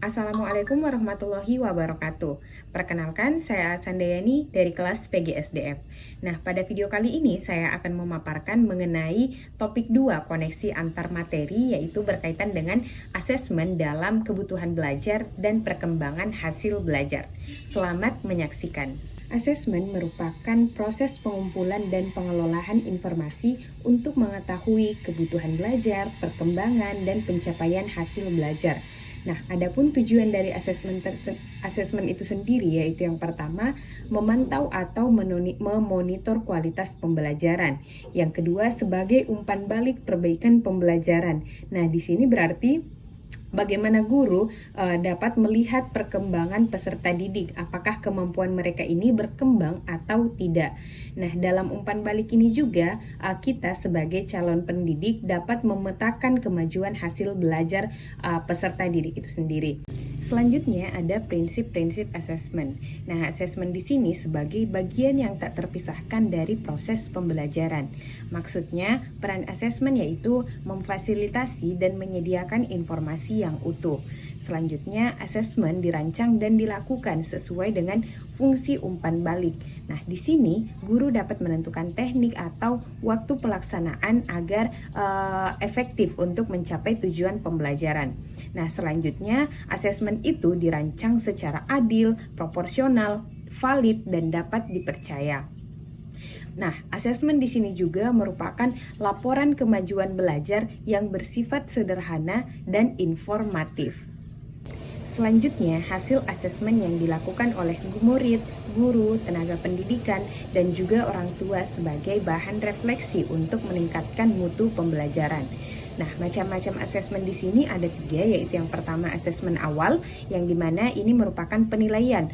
Assalamualaikum warahmatullahi wabarakatuh. Perkenalkan, saya Sandayani dari kelas PGSDF. Nah, pada video kali ini saya akan memaparkan mengenai topik 2 koneksi antar materi, yaitu berkaitan dengan asesmen dalam kebutuhan belajar dan perkembangan hasil belajar. Selamat menyaksikan. Asesmen merupakan proses pengumpulan dan pengelolaan informasi untuk mengetahui kebutuhan belajar, perkembangan, dan pencapaian hasil belajar. Nah, adapun tujuan dari asesmen itu sendiri yaitu yang pertama, memantau atau memonitor kualitas pembelajaran. Yang kedua, sebagai umpan balik perbaikan pembelajaran. Nah, di sini berarti bagaimana guru dapat melihat perkembangan peserta didik, apakah kemampuan mereka ini berkembang atau tidak. Nah, dalam umpan balik ini juga kita sebagai calon pendidik dapat memetakan kemajuan hasil belajar peserta didik itu sendiri. Selanjutnya ada prinsip-prinsip asesmen. Nah, asesmen di sini sebagai bagian yang tak terpisahkan dari proses pembelajaran. Maksudnya, peran asesmen yaitu memfasilitasi dan menyediakan informasi yang utuh. Selanjutnya, asesmen dirancang dan dilakukan sesuai dengan fungsi umpan balik. Nah, di sini guru dapat menentukan teknik atau waktu pelaksanaan agar efektif untuk mencapai tujuan pembelajaran. Nah, selanjutnya asesmen itu dirancang secara adil, proporsional, valid, dan dapat dipercaya. Nah, asesmen di sini juga merupakan laporan kemajuan belajar yang bersifat sederhana dan informatif. Selanjutnya, hasil asesmen yang dilakukan oleh murid, guru, tenaga pendidikan, dan juga orang tua sebagai bahan refleksi untuk meningkatkan mutu pembelajaran. Nah, macam-macam asesmen di sini ada 3, yaitu yang pertama asesmen awal, yang dimana ini merupakan penilaian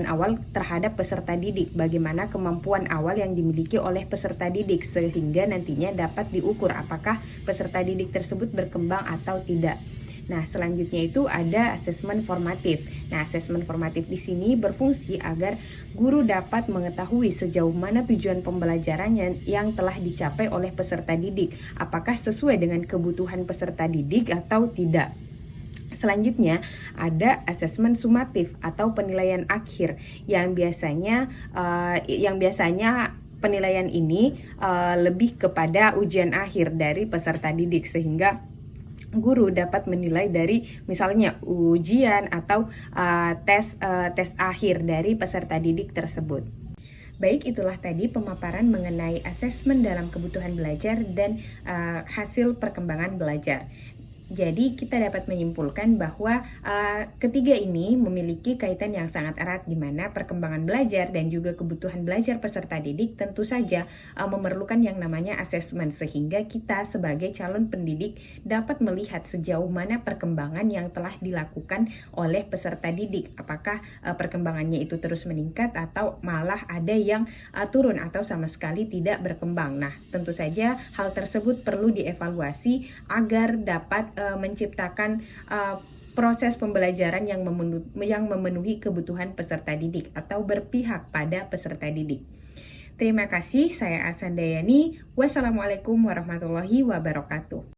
awal terhadap peserta didik, bagaimana kemampuan awal yang dimiliki oleh peserta didik, sehingga nantinya dapat diukur apakah peserta didik tersebut berkembang atau tidak. Nah, selanjutnya itu ada asesmen formatif. Nah, asesmen formatif di sini berfungsi agar guru dapat mengetahui sejauh mana tujuan pembelajaran yang telah dicapai oleh peserta didik, apakah sesuai dengan kebutuhan peserta didik atau tidak. Selanjutnya ada asesmen sumatif atau penilaian akhir yang biasanya penilaian ini lebih kepada ujian akhir dari peserta didik, sehingga guru dapat menilai dari misalnya ujian atau tes akhir dari peserta didik tersebut. Baik, itulah tadi pemaparan mengenai asesmen dalam kebutuhan belajar dan hasil perkembangan belajar. Jadi kita dapat menyimpulkan bahwa ketiga ini memiliki kaitan yang sangat erat, di mana perkembangan belajar dan juga kebutuhan belajar peserta didik tentu saja memerlukan yang namanya asesmen, sehingga kita sebagai calon pendidik dapat melihat sejauh mana perkembangan yang telah dilakukan oleh peserta didik, apakah perkembangannya itu terus meningkat atau malah ada yang turun atau sama sekali tidak berkembang. Nah, tentu saja hal tersebut perlu dievaluasi agar dapat menciptakan proses pembelajaran yang memenuhi kebutuhan peserta didik atau berpihak pada peserta didik. Terima kasih, saya Asandayani. Wassalamualaikum warahmatullahi wabarakatuh.